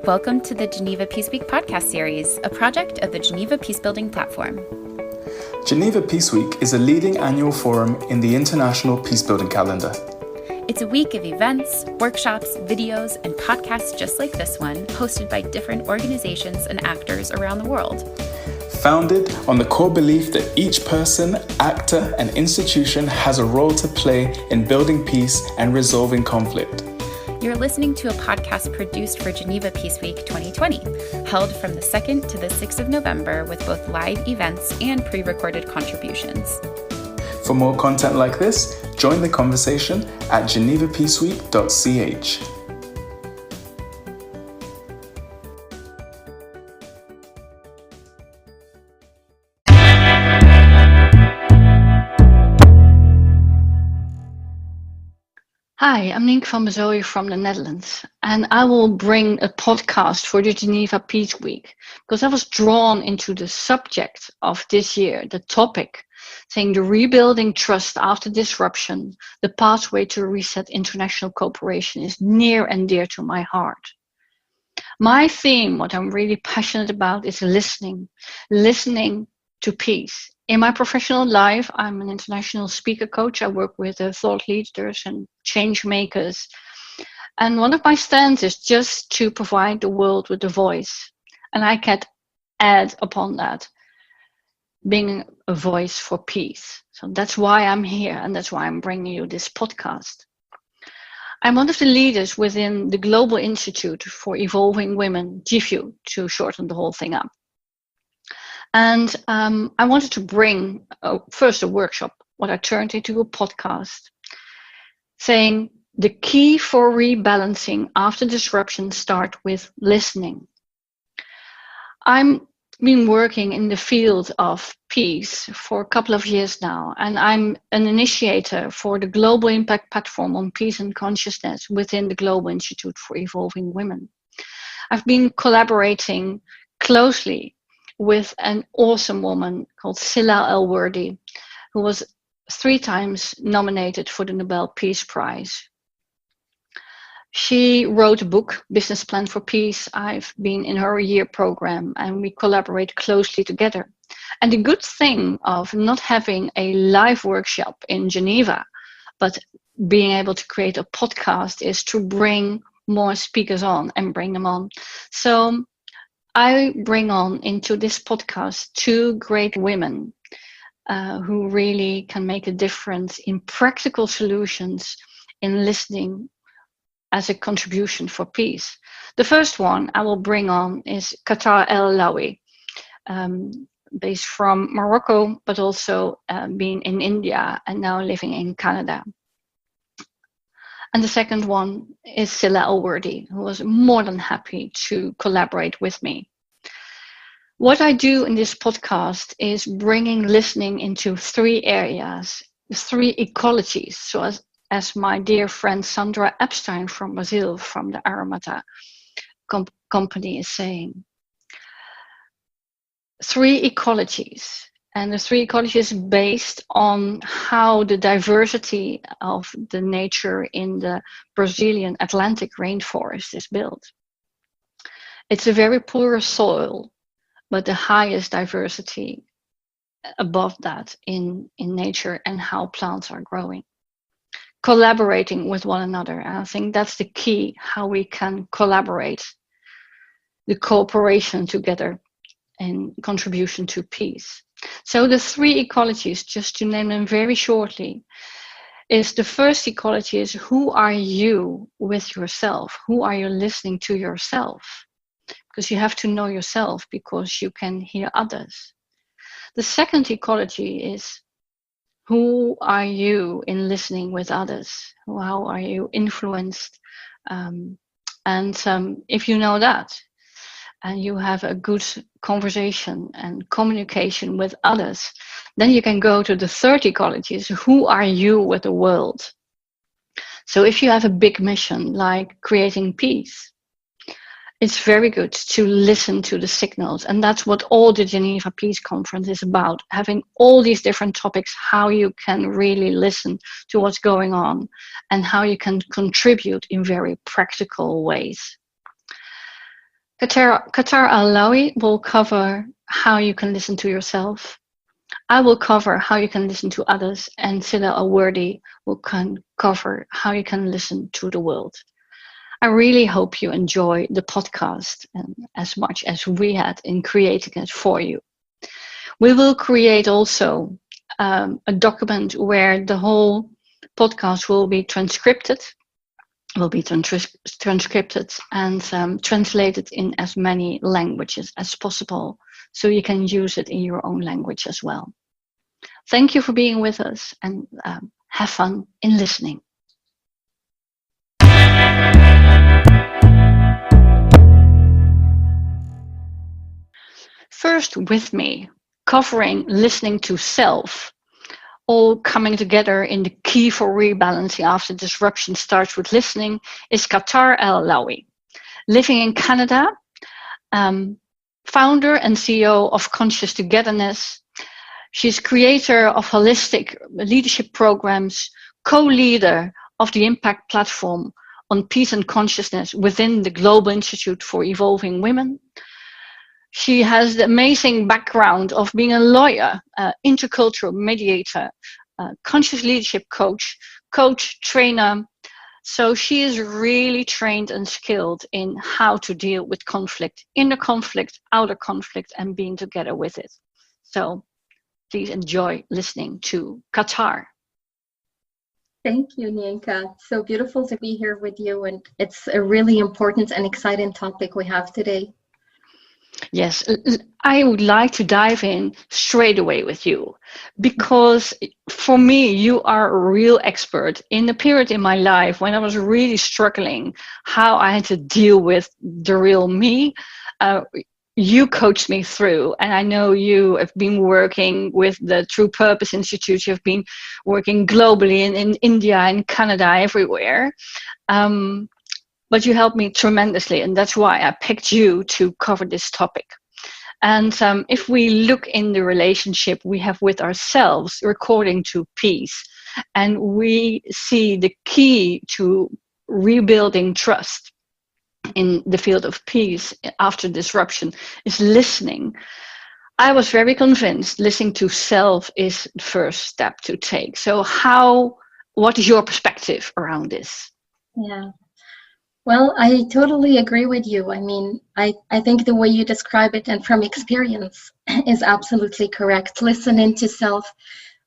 Welcome to the Geneva Peace Week podcast series, a project of the Geneva Peacebuilding Platform. Geneva Peace Week is a leading annual forum in the international peacebuilding calendar. It's a week of events, workshops, videos, and podcasts just like this one, hosted by different organizations and actors around the world. Founded on the core belief that each person, actor, and institution has a role to play in building peace and resolving conflict. You're listening to a podcast produced for Geneva Peace Week 2020, held from the 2nd to the 6th of November with both live events and pre-recorded contributions. For more content like this, join the conversation at genevapeaceweek.ch. Hi, I'm Nienke van Bezooijen from the Netherlands, and I will bring a podcast for the Geneva Peace Week because I was drawn into the subject of this year, the topic, saying the rebuilding trust after disruption, the pathway to reset international cooperation is near and dear to my heart. My theme, what I'm really passionate about, is listening to peace. In my professional life, I'm an international speaker coach. I work with thought leaders and change makers. And one of my stands is just to provide the world with a voice. And I can add upon that, being a voice for peace. So that's why I'm here, and that's why I'm bringing you this podcast. I'm one of the leaders within the Global Institute for Evolving Women, GIFU, to shorten the whole thing up. And I wanted to bring first a workshop, what I turned into a podcast, saying the key for rebalancing after disruption start with listening. I've been working in the field of peace for a couple of years now, and I'm an initiator for the Global Impact Platform on Peace and Consciousness within the Global Institute for Evolving Women. I've been collaborating closely with an awesome woman called Scilla El Worthy, who was 3 times nominated for the Nobel Peace Prize. She wrote a book, Business Plan for Peace. I've been in her year program and we collaborate closely together. And the good thing of not having a live workshop in Geneva, but being able to create a podcast is to bring more speakers on and bring them on. So I bring on into this podcast 2 great women who really can make a difference in practical solutions in listening as a contribution for peace. The first one I will bring on is Kawtar El Alaoui, based from Morocco, but also being in India and now living in Canada. And the second one is Scilla El Worthy, who was more than happy to collaborate with me. What I do in this podcast is bringing listening into 3 areas, 3 ecologies. So as my dear friend Sandra Epstein from Brazil, from the Aramata company is saying, 3 ecologies. And the 3 ecologies based on how the diversity of the nature in the Brazilian Atlantic rainforest is built. It's a very poor soil, but the highest diversity above that in nature and how plants are growing. Collaborating with one another. And I think that's the key, how we can collaborate, the cooperation together and contribution to peace. So the 3 ecologies, just to name them very shortly, is the first ecology is who are you with yourself? Who are you listening to yourself? Because you have to know yourself because you can hear others. The second ecology is who are you in listening with others? How are you influenced? If you know that, and you have a good conversation and communication with others, then you can go to the third ecology, is who are you with the world? So if you have a big mission like creating peace, it's very good to listen to the signals. And that's what all the Geneva Peace Conference is about, having all these different topics, how you can really listen to what's going on and how you can contribute in very practical ways. Kawtar El Alaoui will cover how you can listen to yourself. I will cover how you can listen to others, and Scilla El Worthy will cover how you can listen to the world. I really hope you enjoy the podcast as much as we had in creating it for you. We will create also a document where the whole podcast will be transcribed and translated in as many languages as possible, so you can use it in your own language as well. Thank you for being with us, and have fun in listening. First with me, covering listening to self, all coming together in the key for rebalancing after disruption starts with listening, is Kawtar El Alaoui. Living in Canada, founder and CEO of Conscious Togetherness. She's creator of holistic leadership programs, co-leader of the impact platform on peace and consciousness within the Global Institute for Evolving Women. She has the amazing background of being a lawyer, intercultural mediator, conscious leadership coach, trainer. So she is really trained and skilled in how to deal with conflict, inner conflict, outer conflict, and being together with it. So please enjoy listening to Kawtar. Thank you, Nienke. So beautiful to be here with you, and it's a really important and exciting topic we have today. Yes, I would like to dive in straight away with you, because for me, you are a real expert. In a period in my life when I was really struggling, how I had to deal with the real me, you coached me through. And I know you have been working with the True Purpose Institute. You've been working globally in India and Canada, everywhere. But you helped me tremendously, and that's why I picked you to cover this topic. And if we look in the relationship we have with ourselves, according to peace, and we see the key to rebuilding trust in the field of peace after disruption is listening. I was very convinced listening to self is the first step to take. So what is your perspective around this? Yeah. Well, I totally agree with you. I mean, I think the way you describe it and from experience is absolutely correct. Listening to self,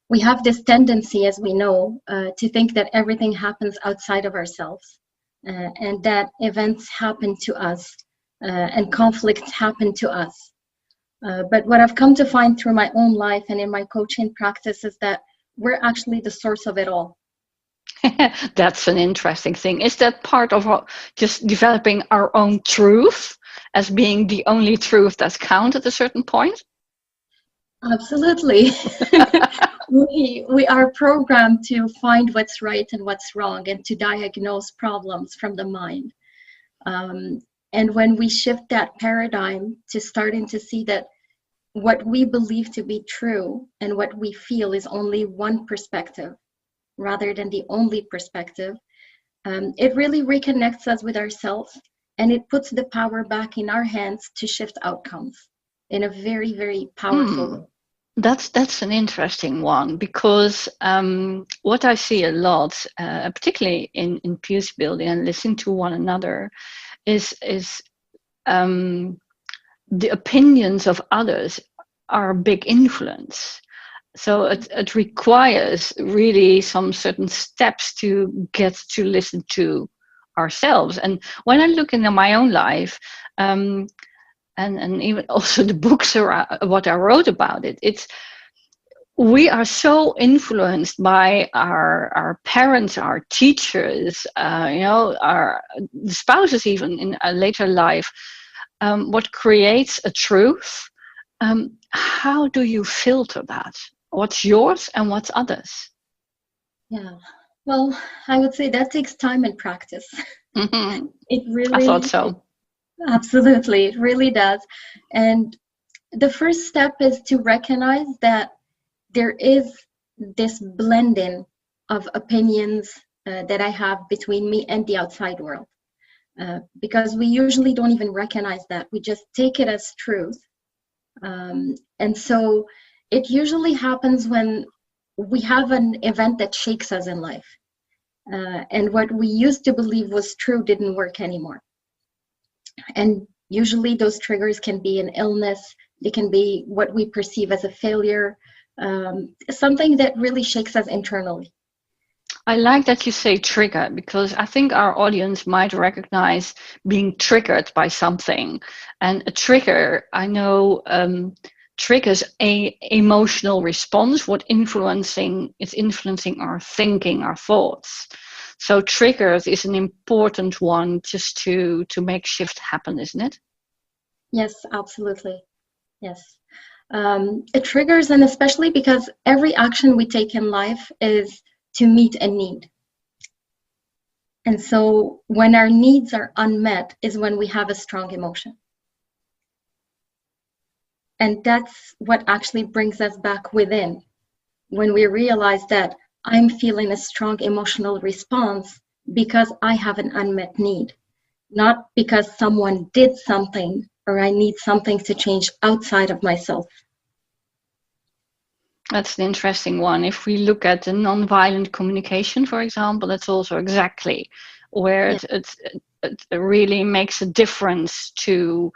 we have this tendency, as we know, to think that everything happens outside of ourselves and that events happen to us and conflicts happen to us. But what I've come to find through my own life and in my coaching practice is that we're actually the source of it all. That's an interesting thing. Is that part of just developing our own truth as being the only truth that's counted at a certain point? Absolutely. We are programmed to find what's right and what's wrong and to diagnose problems from the mind. And when we shift that paradigm to starting to see that what we believe to be true and what we feel is only one perspective, rather than the only perspective, it really reconnects us with ourselves, and it puts the power back in our hands to shift outcomes in a very, very powerful way. That's an interesting one, because what I see a lot, particularly in peace building and listening to one another, is the opinions of others are a big influence. So it requires really some certain steps to get to listen to ourselves. And when I look into my own life, and even also the books around what I wrote about it, we are so influenced by our parents, our teachers, our spouses, even in a later life. What creates a truth? How do you filter that? What's yours and what's others? Yeah, well, I would say that takes time and practice. Mm-hmm. It really, I thought so. Absolutely, it really does. And the first step is to recognize that there is this blending of opinions that I have between me and the outside world. because we usually don't even recognize that. We just take it as truth. And so it usually happens when we have an event that shakes us in life. And what we used to believe was true didn't work anymore. And usually those triggers can be an illness. They can be what we perceive as a failure, something that really shakes us internally. I like that you say trigger, because I think our audience might recognize being triggered by something. And a trigger, I know, triggers a emotional response. It's influencing our thinking, our thoughts. So triggers is an important one just to make shift happen, isn't it? Yes, absolutely. Yes. It triggers, and especially because every action we take in life is to meet a need. And so when our needs are unmet is when we have a strong emotion. And that's what actually brings us back within, when we realize that I'm feeling a strong emotional response because I have an unmet need, not because someone did something or I need something to change outside of myself. That's an interesting one. If we look at the nonviolent communication, for example, that's also exactly where it really makes a difference to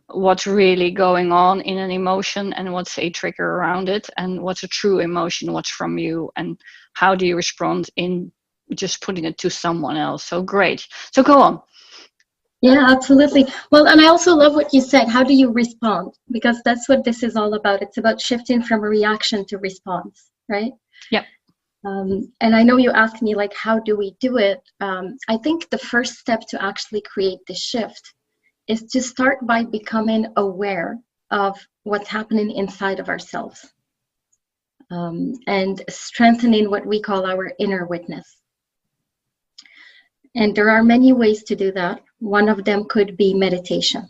what's really going on in an emotion and what's a trigger around it, and what's a true emotion, what's from you, and how do you respond in just putting it to someone else. So great. So go on. Yeah, absolutely. Well, and I also love what you said. How do you respond? Because that's what this is all about. It's about shifting from a reaction to response, right? Yeah. And I know you asked me, like, how do we do it? I think the first step to actually create the shift is to start by becoming aware of what's happening inside of ourselves, and strengthening what we call our inner witness. And there are many ways to do that. One of them could be meditation.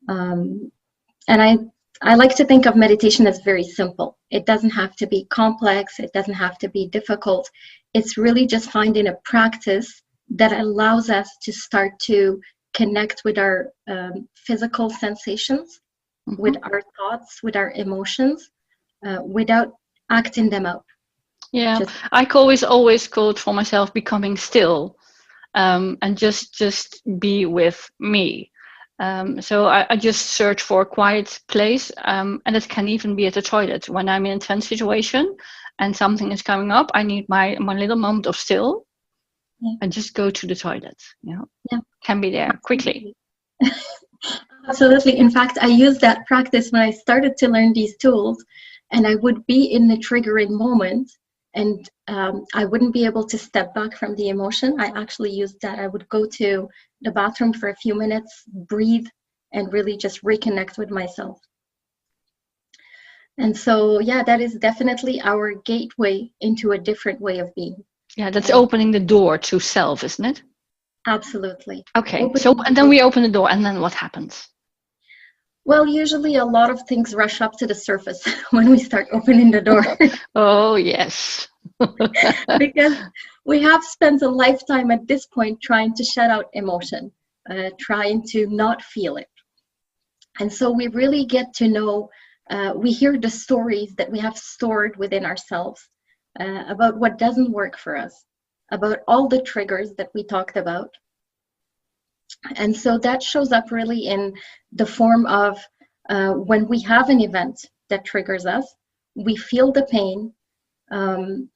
And I like to think of meditation as very simple. It doesn't have to be complex. It doesn't have to be difficult. It's really just finding a practice that allows us to start to connect with our physical sensations, with our thoughts, with our emotions, without acting them out. Yeah, I always call it for myself becoming still. And just be with me. So I just search for a quiet place, and it can even be at the toilet. When I'm in a tense situation and something is coming up, I need my little moment of still, and just go to the toilet. Can be there quickly. Absolutely. In fact, I used that practice when I started to learn these tools, and I would be in the triggering moment. And I wouldn't be able to step back from the emotion. I actually used that. I would go to the bathroom for a few minutes, breathe, and really just reconnect with myself. And so, yeah, that is definitely our gateway into a different way of being. Yeah, that's opening the door to self, isn't it? Absolutely. Okay, and then we open the door, and then what happens? Well, usually a lot of things rush up to the surface when we start opening the door. Oh, yes. Because we have spent a lifetime at this point trying to shut out emotion, trying to not feel it. And so we really get to know, we hear the stories that we have stored within ourselves about what doesn't work for us, about all the triggers that we talked about. And so that shows up really in the form of when we have an event that triggers us, we feel the pain,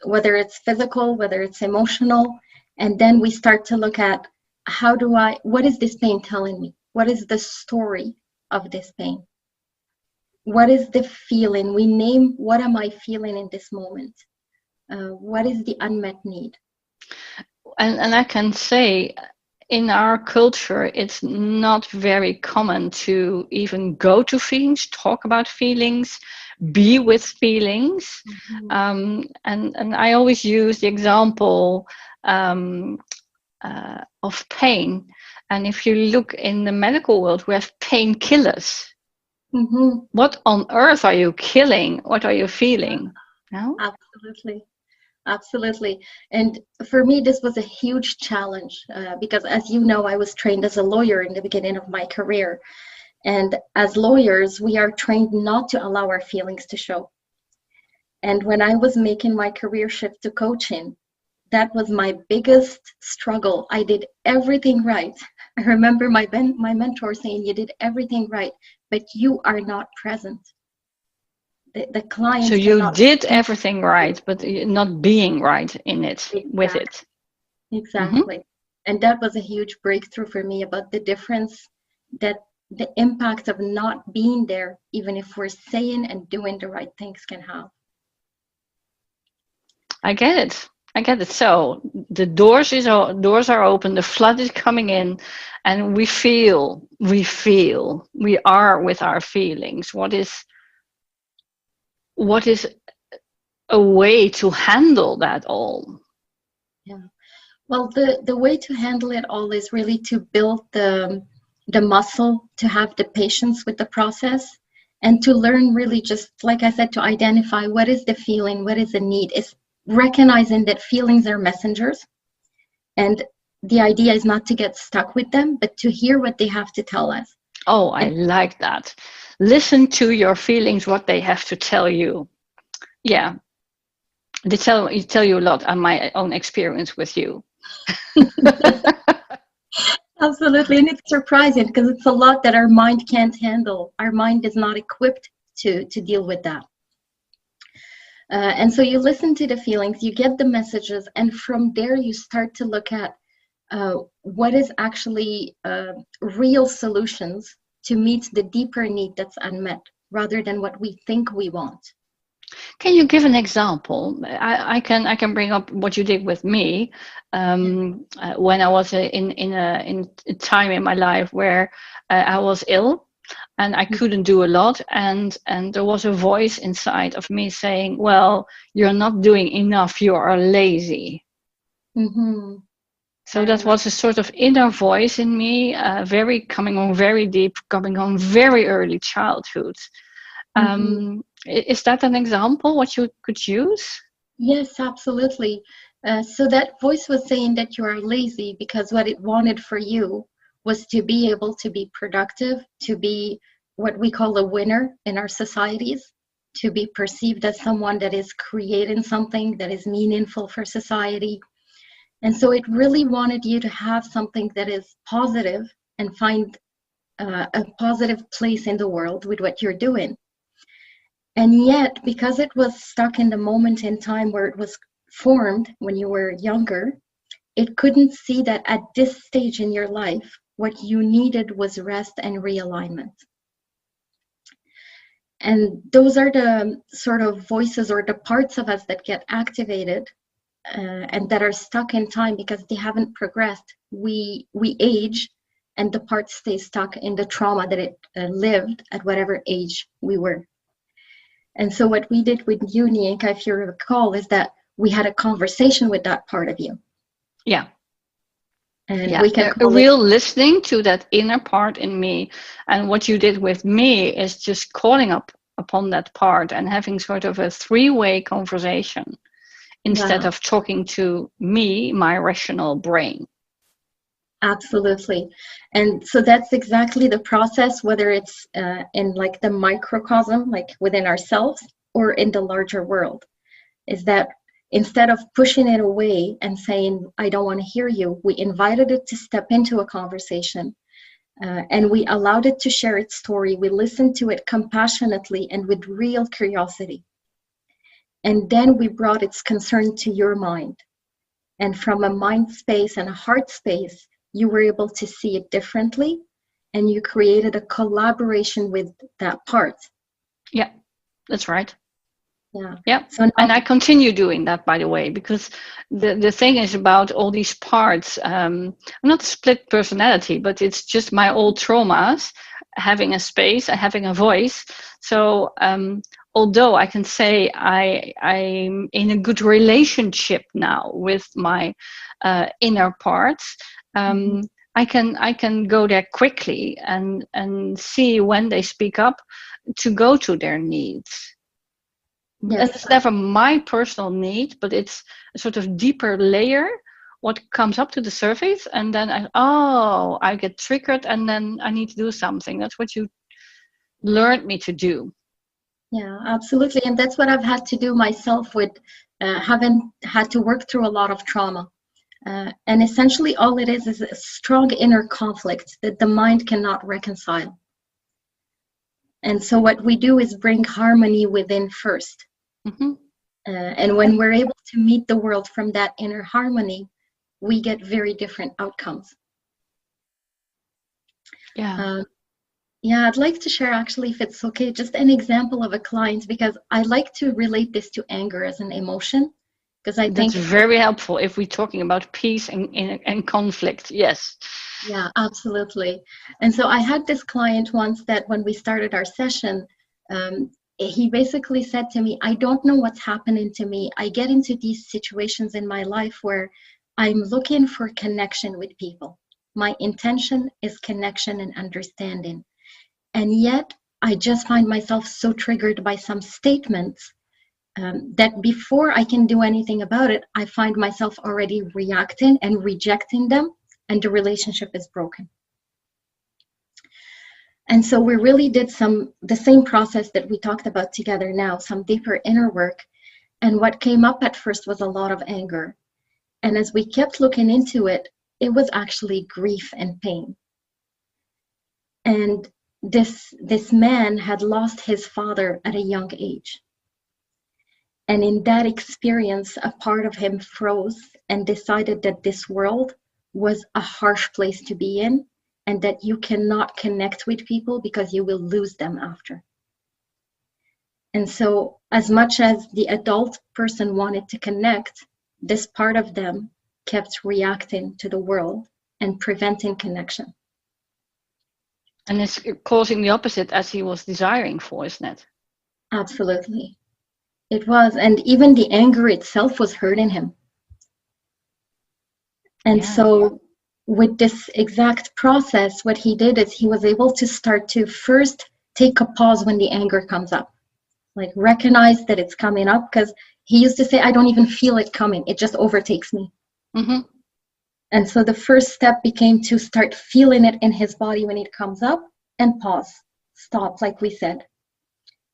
whether it's physical, whether it's emotional, and then we start to look at what is this pain telling me? What is the story of this pain? What is the feeling? We name, what am I feeling in this moment? What is the unmet need? And I can say, in our culture, it's not very common to even go to feelings, talk about feelings, be with feelings. Mm-hmm. And I always use the example of pain. And if you look in the medical world, we have painkillers. What on earth are you killing? What are you feeling? No? Absolutely. Absolutely. And for me, this was a huge challenge because, as you know, I was trained as a lawyer in the beginning of my career. And as lawyers, we are trained not to allow our feelings to show. And when I was making my career shift to coaching, that was my biggest struggle. I did everything right. I remember my mentor saying, you did everything right, but you are not present. The client. So you did everything right, but not being right in it, exactly. With it. Exactly. Mm-hmm. And that was a huge breakthrough for me about the difference that the impact of not being there, even if we're saying and doing the right things, can have. I get it. So the doors are open, the flood is coming in, and we are with our feelings. What is a way to handle that all? Yeah. Well, the way to handle it all is really to build the muscle, to have the patience with the process, and to learn really, just like I said, to identify what is the feeling, what is the need. It's recognizing that feelings are messengers, and the idea is not to get stuck with them, but to hear what they have to tell us. Oh, I like that. Listen to your feelings, what they have to tell you. Yeah, they tell you a lot on my own experience with you. Absolutely, and it's surprising because it's a lot that our mind can't handle. Our mind is not equipped to deal with that. And so you listen to the feelings, you get the messages, and from there you start to look at what is actually real solutions to meet the deeper need that's unmet, rather than what we think we want. Can you give an example? I can bring up what you did with me when I was in a time in my life where I was ill and I couldn't do a lot, and there was a voice inside of me saying, "Well, you're not doing enough. You are lazy." Mm-hmm. So that was a sort of inner voice in me, coming on very deep, coming on very early childhood. Mm-hmm. Is that an example what you could use? Yes, absolutely. So that voice was saying that you are lazy because what it wanted for you was to be able to be productive, to be what we call a winner in our societies, to be perceived as someone that is creating something that is meaningful for society. And so it really wanted you to have something that is positive and find a positive place in the world with what you're doing. And yet, because it was stuck in the moment in time where it was formed when you were younger, it couldn't see that at this stage in your life, what you needed was rest and realignment. And those are the sort of voices or the parts of us that get activated and that are stuck in time because they haven't progressed. We age, and the parts stay stuck in the trauma that it lived at whatever age we were. And so what we did with you, Nienke, if you recall, is that we had a conversation with that part of you. Yeah. And yeah. we can a real listening to that inner part in me. And what you did with me is just calling upon that part and having sort of a three-way conversation instead of talking to me, my rational brain. Absolutely. And so that's exactly the process, whether it's in like the microcosm, like within ourselves, or in the larger world, is that instead of pushing it away and saying, I don't want to hear you, we invited it to step into a conversation and we allowed it to share its story. We listened to it compassionately and with real curiosity. And then we brought its concern to your mind. And from a mind space and a heart space, you were able to see it differently, and you created a collaboration with that part. Yeah, that's right. Yeah. So now, and I continue doing that, by the way, because the thing is about all these parts. I'm not split personality, but it's just my old traumas having a space, having a voice. So although I can say I'm in a good relationship now with my inner parts, I can go there quickly and see when they speak up to go to their needs. And it's never my personal need, but it's a sort of deeper layer what comes up to the surface, and then I get triggered, and then I need to do something. That's what you learned me to do. Yeah, absolutely. And that's what I've had to do myself with having had to work through a lot of trauma. And essentially all it is a strong inner conflict that the mind cannot reconcile. And so what we do is bring harmony within first. Mm-hmm. And when we're able to meet the world from that inner harmony, we get very different outcomes. Yeah. Yeah, I'd like to share, actually, if it's okay, just an example of a client, because I like to relate this to anger as an emotion, because I think that's very helpful if we're talking about peace and conflict. Yes. Yeah, absolutely. And so I had this client once that when we started our session, he basically said to me, I don't know what's happening to me. I get into these situations in my life where I'm looking for connection with people. My intention is connection and understanding. And yet I just find myself so triggered by some statements that before I can do anything about it, I find myself already reacting and rejecting them, and the relationship is broken. And so we really did the same process that we talked about together now, some deeper inner work. And what came up at first was a lot of anger. And as we kept looking into it, it was actually grief and pain. And this man had lost his father at a young age. And in that experience, a part of him froze and decided that this world was a harsh place to be in, and that you cannot connect with people because you will lose them after. And so as much as the adult person wanted to connect, this part of them kept reacting to the world and preventing connection. And it's causing the opposite as he was desiring for, isn't it? Absolutely. It was. And even the anger itself was hurting him. And so with this exact process, what he did is he was able to start to first take a pause when the anger comes up. Like recognize that it's coming up, because he used to say, I don't even feel it coming. It just overtakes me. Mm-hmm. And so the first step became to start feeling it in his body when it comes up, and pause, stop, like we said.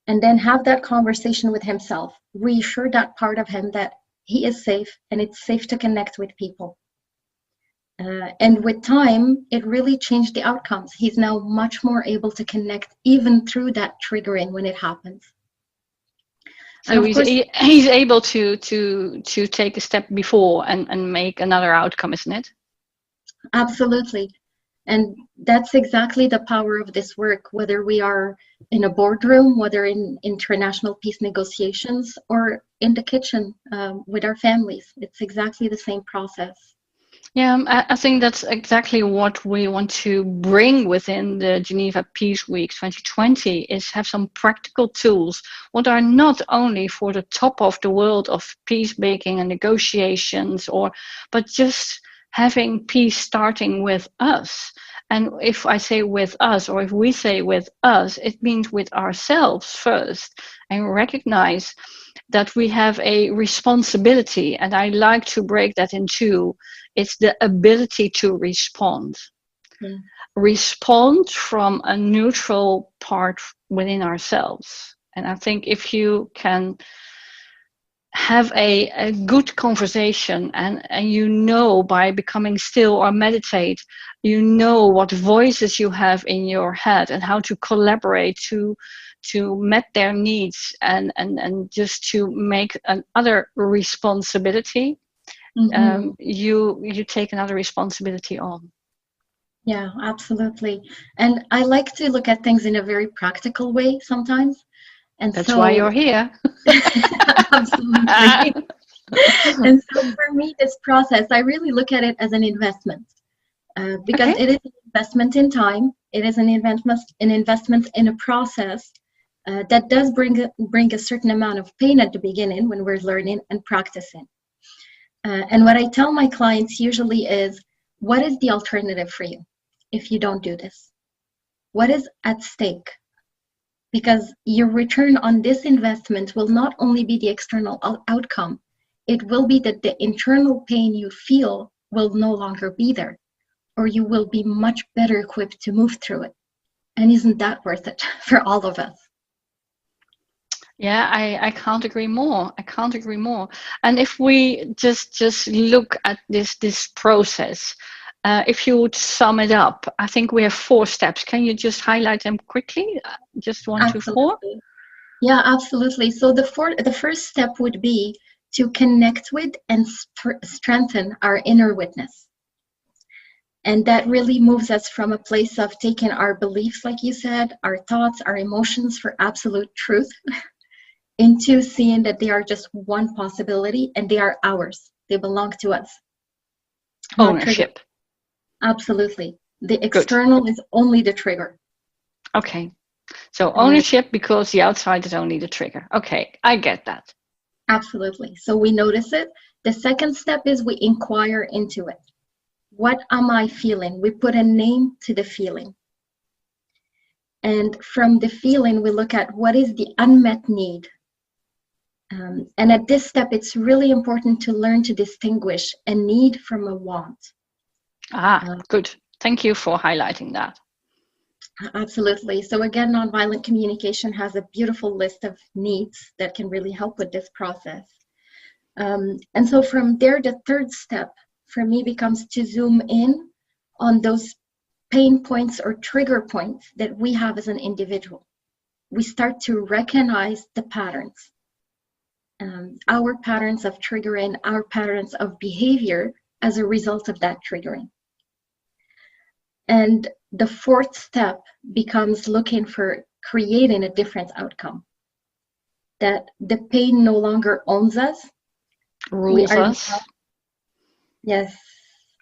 And then have that conversation with himself, reassure that part of him that he is safe and it's safe to connect with people. And with time, it really changed the outcomes. He's now much more able to connect even through that triggering when it happens. So he's able to take a step before and make another outcome, isn't it? Absolutely. And that's exactly the power of this work, whether we are in a boardroom, whether in international peace negotiations, or in the kitchen with our families. It's exactly the same process. Yeah, I think that's exactly what we want to bring within the Geneva Peace Week 2020, is have some practical tools what are not only for the top of the world of peace making and negotiations, but just having peace starting with us. And if I say with us, or if we say with us, it means with ourselves first, and recognize that we have a responsibility. And I like to break that in two. It's the ability to respond. Yeah. Respond from a neutral part within ourselves. And I think if you can have a good conversation, and by becoming still or meditate, what voices you have in your head and how to collaborate to meet their needs and just to make another responsibility. Mm-hmm. You take another responsibility on. Yeah, absolutely. And I like to look at things in a very practical way sometimes. And that's why you're here. Absolutely. And so for me, this process, I really look at it as an investment, because it is an investment in time. It is an investment in a process that does bring a certain amount of pain at the beginning when we're learning and practicing. And what I tell my clients usually is, what is the alternative for you if you don't do this? What is at stake? because your return on this investment will not only be the external outcome, it will be that the internal pain you feel will no longer be there, or you will be much better equipped to move through it. And isn't that worth it for all of us? Yeah, I can't agree more. I can't agree more. And if we just look at this process, if you would sum it up, I think we have 4 steps. Can you just highlight them quickly? Just 1, 2, 4. Absolutely. Yeah, absolutely. So the first step would be to connect with and strengthen our inner witness. And that really moves us from a place of taking our beliefs, like you said, our thoughts, our emotions for absolute truth, into seeing that they are just one possibility and they are ours. They belong to us. Ownership. Absolutely. The external is only the trigger. Okay. So ownership, because the outside is only the trigger. Okay, I get that. Absolutely. So we notice it. The second step is we inquire into it. What am I feeling? We put a name to the feeling. And from the feeling, we look at what is the unmet need. And at this step, it's really important to learn to distinguish a need from a want. Good. Thank you for highlighting that. Absolutely. So again, nonviolent communication has a beautiful list of needs that can really help with this process. And so from there, the third step for me becomes to zoom in on those pain points or trigger points that we have as an individual. We start to recognize the patterns. Our patterns of triggering, our patterns of behavior as a result of that triggering. And the fourth step becomes looking for creating a different outcome. That the pain no longer owns us. Rules us. Yes.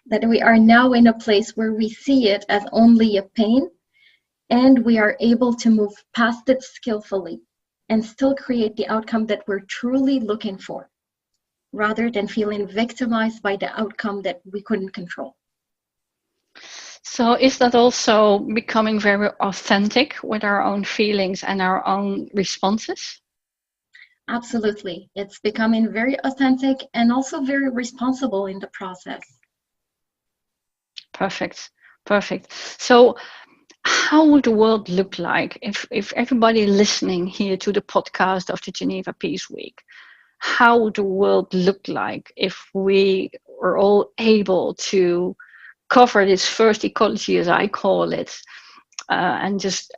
That we are now in a place where we see it as only a pain, and we are able to move past it skillfully and still create the outcome that we're truly looking for, rather than feeling victimized by the outcome that we couldn't control. So is that also becoming very authentic with our own feelings and our own responses? Absolutely. It's becoming very authentic and also very responsible in the process. Perfect. So how would the world look like if everybody listening here to the podcast of the Geneva Peace Week, how would the world look like if we were all able to cover this first ecology, as I call it, and just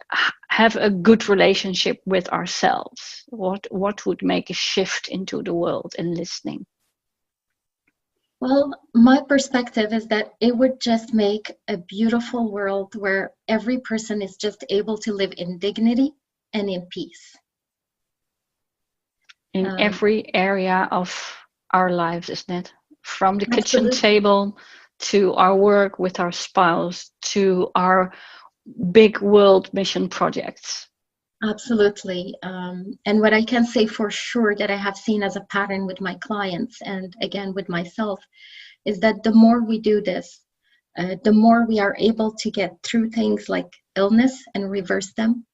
have a good relationship with ourselves? What would make a shift into the world in listening? Well, my perspective is that it would just make a beautiful world where every person is just able to live in dignity and in peace. In every area of our lives, isn't it? From the Absolutely. kitchen table to our work with our spouse to our big world mission projects. Absolutely. And what I can say for sure that I have seen as a pattern with my clients and again with myself is that the more we do this, the more we are able to get through things like illness and reverse them,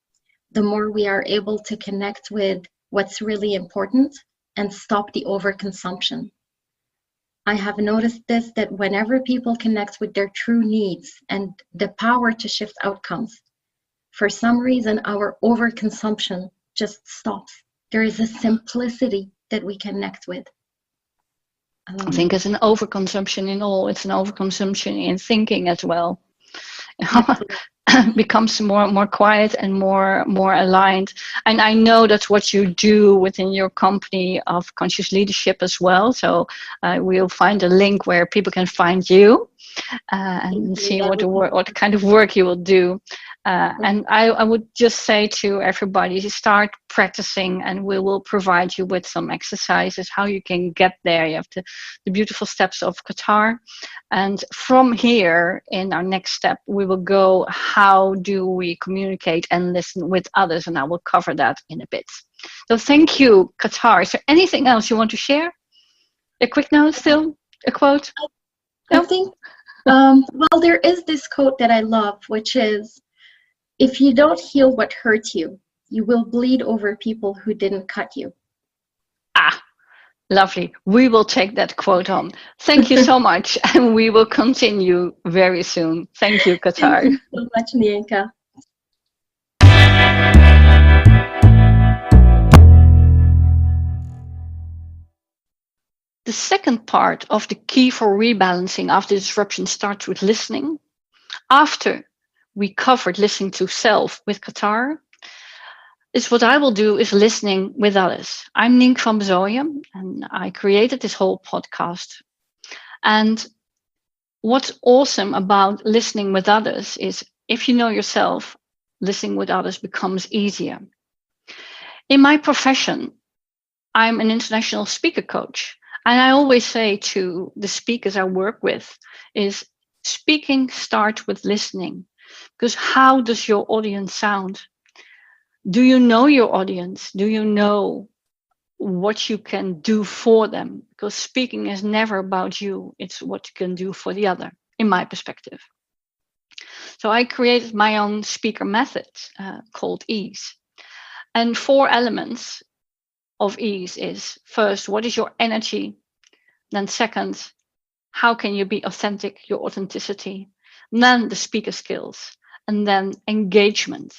the more we are able to connect with what's really important and stop the overconsumption. I have noticed this, that whenever people connect with their true needs and the power to shift outcomes, for some reason, our overconsumption just stops. There is a simplicity that we connect with. I think it's an overconsumption in all. It's an overconsumption in thinking as well. Becomes more quiet and more aligned. And I know that's what you do within your company of conscious leadership as well. So we'll find a link where people can find you and see what kind of work you will do. And I would just say to everybody, start practicing, and we will provide you with some exercises how you can get there. You have the beautiful steps of Kawtar, and from here in our next step we will go, how do we communicate and listen with others, and I will cover that in a bit. So thank you, Kawtar. Is there anything else you want to share? A quick note, still a quote? I think well, there is this quote that I love, which is, if you don't heal what hurt you, you will bleed over people who didn't cut you. Lovely. We will take that quote on. Thank you so much. And we will continue very soon. Thank you, Kawtar. Thank you so much, Nienke. The second part of the key for rebalancing after disruption starts with listening. After we covered listening to self with Kawtar, is what I will do is listening with others. I'm Nienke van Bezooijen, and I created this whole podcast. And what's awesome about listening with others is if you know yourself, listening with others becomes easier. In my profession, I'm an international speaker coach. And I always say to the speakers I work with is speaking starts with listening. Because how does your audience sound? Do you know your audience? Do you know what you can do for them? Because speaking is never about you. It's what you can do for the other, in my perspective. So I created my own speaker method called EASE. And 4 elements of EASE is first, what is your energy? Then second, how can you be authentic, your authenticity? And then the speaker skills, and then engagement.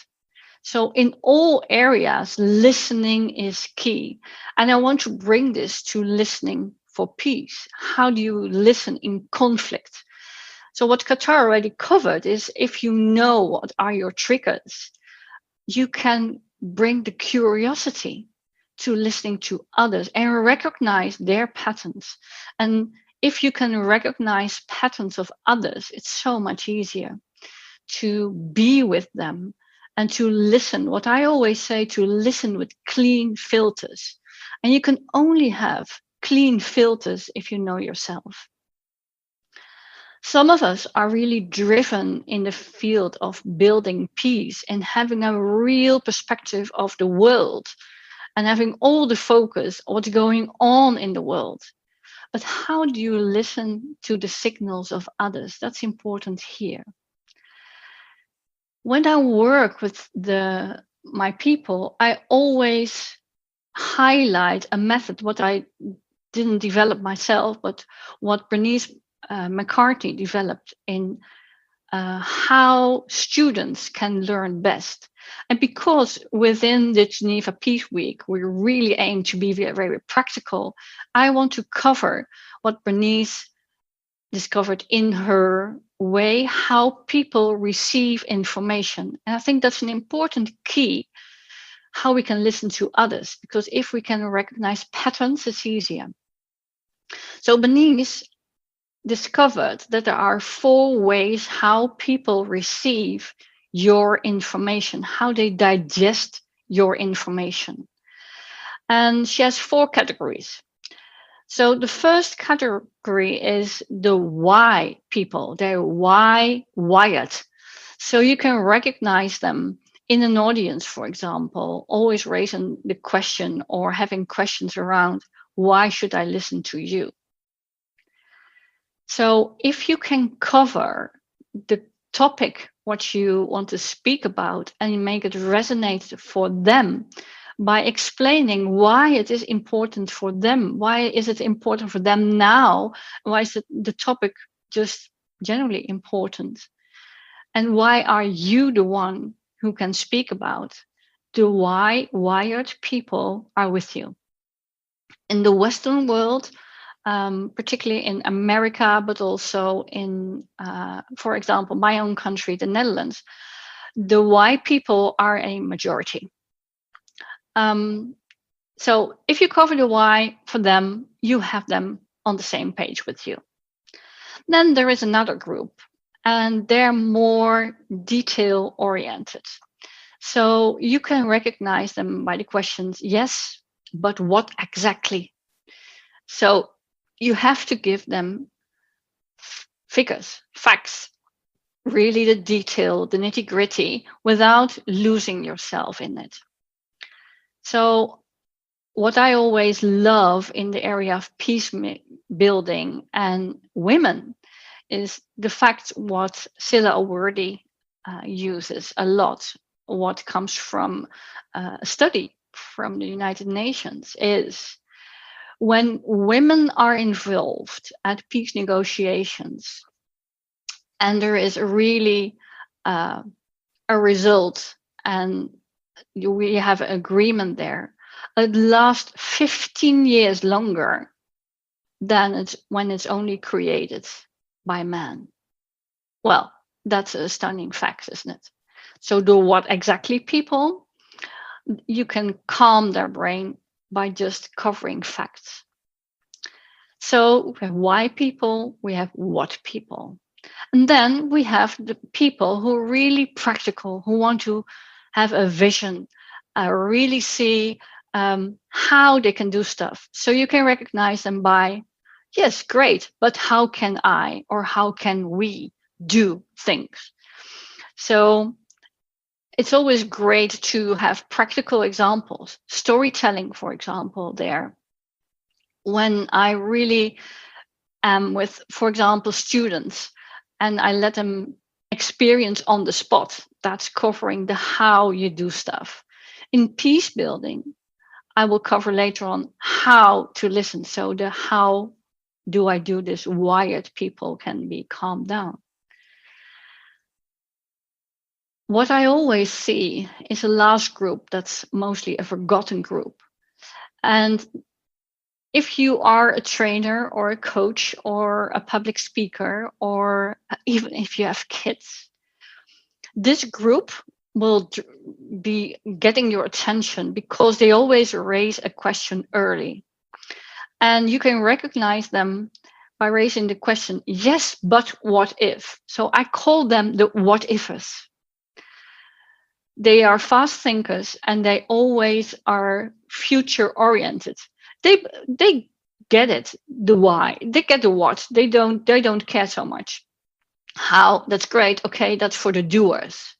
So in all areas, listening is key. And I want to bring this to listening for peace. How do you listen in conflict? So what Kawtar already covered is if you know what are your triggers, you can bring the curiosity to listening to others and recognize their patterns. And if you can recognize patterns of others, it's so much easier to be with them and to listen. What I always say, to listen with clean filters. And you can only have clean filters if you know yourself. Some of us are really driven in the field of building peace and having a real perspective of the world and having all the focus on what's going on in the world. But how do you listen to the signals of others? That's important here. When I work with my people, I always highlight a method, what I didn't develop myself, but what Bernice McCarthy developed in how students can learn best. And because within the Geneva Peace Week, we really aim to be very, very practical, I want to cover what Bernice discovered in her way, how people receive information. And I think that's an important key, how we can listen to others, because if we can recognize patterns, it's easier. So Bernice discovered that there are 4 ways how people receive your information, how they digest your information. And she has 4 categories. So the first category is the why people. They're why wired. So you can recognize them in an audience, for example, always raising the question or having questions around, why should I listen to you? So if you can cover the topic, what you want to speak about, and make it resonate for them by explaining why it is important for them, why is it important for them now, why is the topic just generally important, and why are you the one who can speak about, the why wired people are with you. In the Western world, particularly in America, but also in, for example, my own country, the Netherlands, the why people are a majority. So if you cover the why for them, you have them on the same page with you. Then there is another group, and they're more detail oriented. So you can recognize them by the questions, yes, but what exactly? So you have to give them figures, facts, really the detail, the nitty gritty, without losing yourself in it. So what I always love in the area of peace building and women is the fact what Scilla El Worthy uses a lot. what comes from a study from the United Nations is when women are involved at peace negotiations and there is really a result and we have an agreement there, it lasts 15 years longer than it's when it's only created by men. Well, that's a stunning fact, isn't it? So do what exactly, people? You can calm their brain by just covering facts. So we have why people, we have what people. And then we have the people who are really practical, who want to have a vision, really see how they can do stuff. So you can recognize them by, yes, great, but how can I or how can we do things? So it's always great to have practical examples, storytelling, for example, there. When I really am with, for example, students, and I let them experience on the spot, that's covering the how you do stuff. In peace building, I will cover later on how to listen. So the how do I do this wired people can be calmed down. What I always see is a last group that's mostly a forgotten group. And if you are a trainer or a coach or a public speaker, or even if you have kids, this group will be getting your attention because they always raise a question early. And you can recognize them by raising the question, yes, but what if? So I call them the what ifers. They are fast thinkers and they always are future oriented. They get it, the why. They get the what. They don't care so much. How? That's great. Okay, that's for the doers.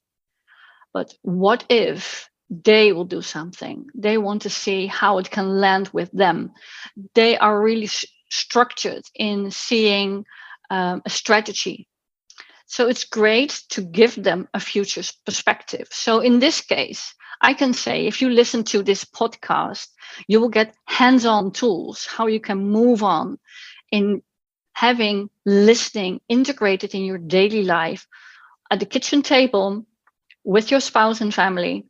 But what if they will do something? They want to see how it can land with them. They are really structured in seeing a strategy. So it's great to give them a future perspective. So in this case, I can say, if you listen to this podcast, you will get hands-on tools, how you can move on in having listening integrated in your daily life at the kitchen table, with your spouse and family,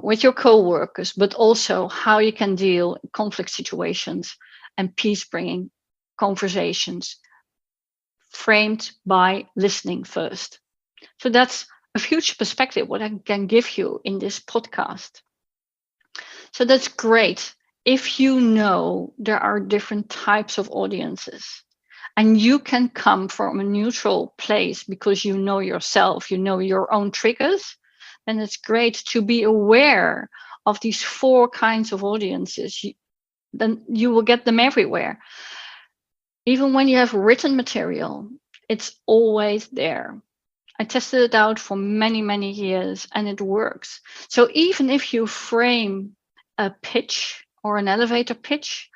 with your co-workers, but also how you can deal in conflict situations and peace-bringing conversations framed by listening first. So that's a future perspective, what I can give you in this podcast. So that's great if you know there are different types of audiences and you can come from a neutral place because you know yourself, you know your own triggers, then it's great to be aware of these 4 kinds of audiences. Then you will get them everywhere. Even when you have written material, it's always there. I tested it out for many, many years and it works. So even if you frame a pitch or an elevator pitch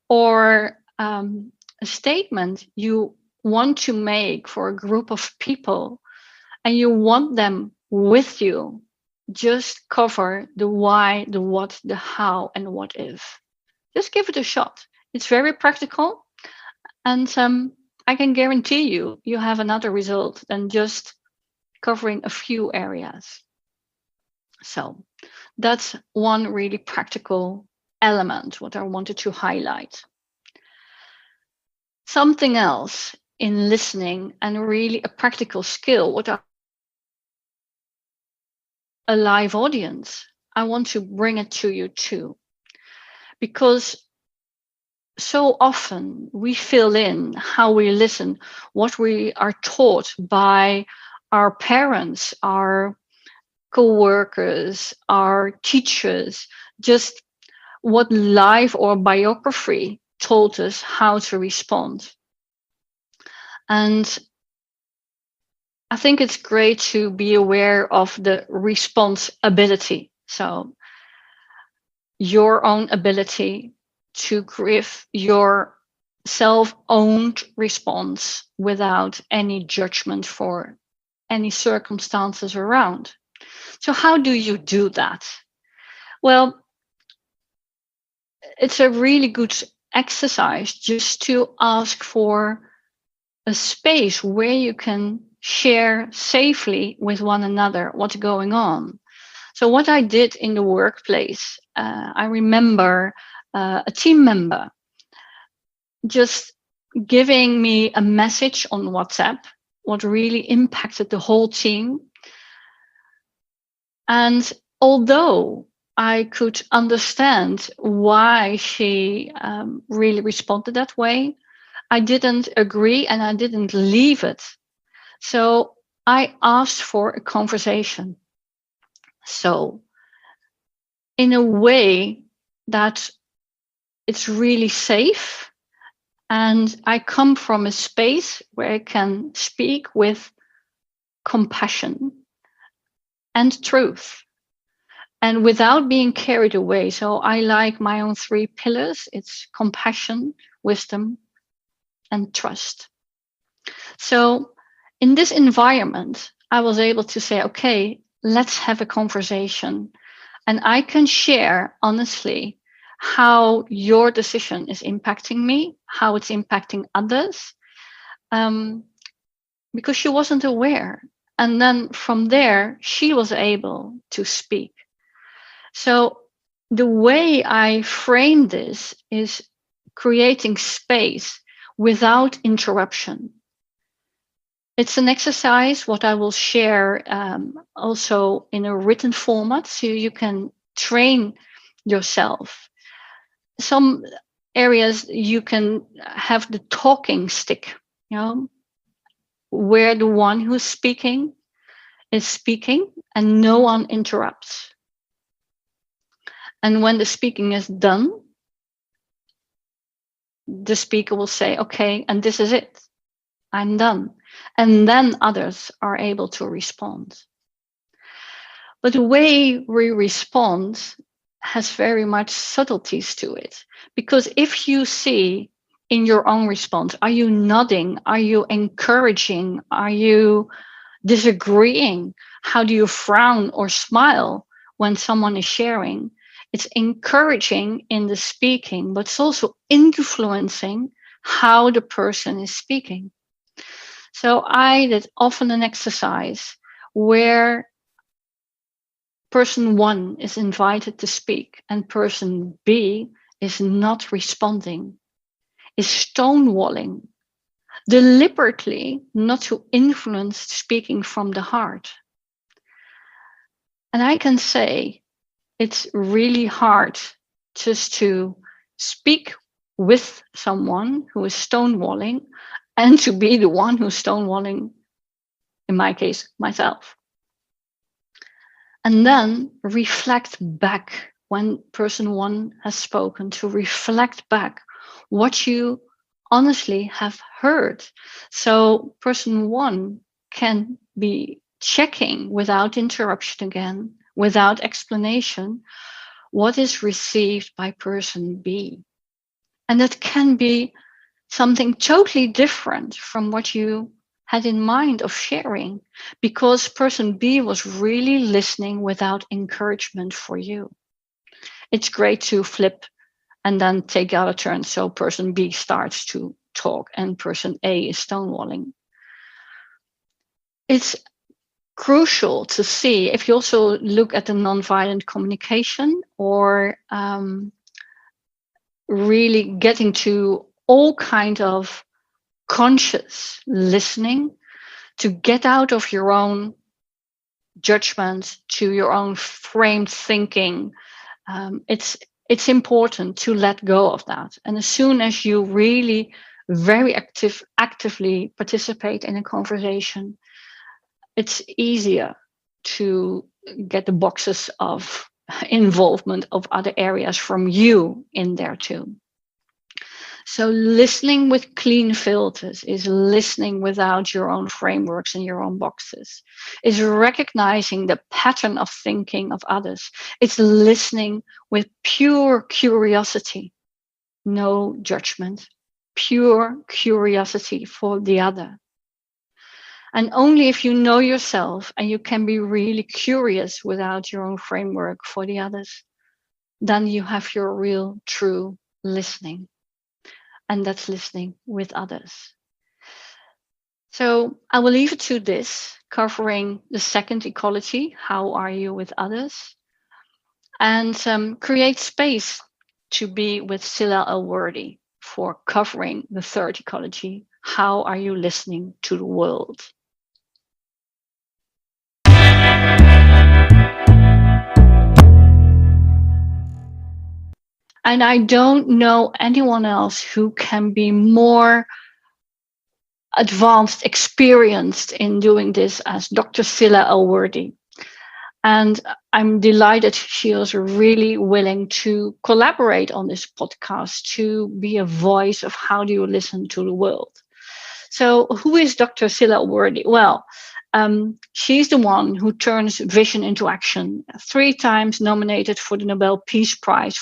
or a statement you want to make for a group of people and you want them with you, just cover the why, the what, the how, and what if. Just give it a shot. It's very practical. And I can guarantee you have another result than just covering a few areas. So that's one really practical element, what I wanted to highlight. Something else in listening and really a practical skill, what a live audience, I want to bring it to you too. Because so often we fill in how we listen, what we are taught by our parents, our co-workers, our teachers, just what life or biography told us how to respond. And I think it's great to be aware of the response ability. So your own ability to give your self-owned response without any judgment for any circumstances around. So how do you do that? Well, it's a really good exercise just to ask for a space where you can share safely with one another what's going on. So what I did in the workplace, I remember a team member just giving me a message on WhatsApp, what really impacted the whole team. And although I could understand why she really responded that way, I didn't agree and I didn't leave it. So I asked for a conversation. So in a way that it's really safe, and I come from a space where I can speak with compassion and truth and without being carried away. So I like my own 3 pillars. It's compassion, wisdom, and trust. So in this environment, I was able to say, okay, let's have a conversation. And I can share honestly how your decision is impacting me, how it's impacting others, because she wasn't aware. And then from there, she was able to speak. So the way I frame this is creating space without interruption. It's an exercise what I will share also in a written format, so you can train yourself. Some areas you can have the talking stick, where the one who's speaking is speaking and no one interrupts. And when the speaking is done, the speaker will say, okay, and this is it. I'm done. And then others are able to respond. But the way we respond has very much subtleties to it. Because if you see in your own response, are you nodding? Are you encouraging? Are you disagreeing? How do you frown or smile when someone is sharing? It's encouraging in the speaking, but it's also influencing how the person is speaking. So I did often an exercise where person 1 is invited to speak and person B is not responding, is stonewalling, deliberately not to influence speaking from the heart. And I can say it's really hard just to speak with someone who is stonewalling and to be the one who's stonewalling, in my case, myself. And then reflect back when person 1 has spoken, to reflect back what you honestly have heard. So person 1 can be checking without interruption again, without explanation, what is received by person B. And that can be something totally different from what you had in mind of sharing, because person B was really listening without encouragement for you. It's great to flip and then take the other turn. So person B starts to talk and person A is stonewalling. It's crucial to see, if you also look at the nonviolent communication, or really getting to all kind of conscious listening, to get out of your own judgment, to your own framed thinking. It's important to let go of that. And as soon as you really very actively participate in a conversation, it's easier to get the boxes of involvement of other areas from you in there too. So listening with clean filters is listening without your own frameworks and your own boxes, is recognizing the pattern of thinking of others. It's listening with pure curiosity, no judgment, pure curiosity for the other. And only if you know yourself and you can be really curious without your own framework for the others, then you have your real, true listening. And that's listening with others. So I will leave it to this, covering the second ecology, how are you with others? And create space to be with Scilla El Worthy for covering the third ecology, how are you listening to the world? And I don't know anyone else who can be more advanced, experienced in doing this as Dr. Scilla El Worthy. And I'm delighted she was really willing to collaborate on this podcast, to be a voice of how do you listen to the world. So who is Dr. Scilla El Worthy? Well, she's the one who turns vision into action, 3 times nominated for the Nobel Peace Prize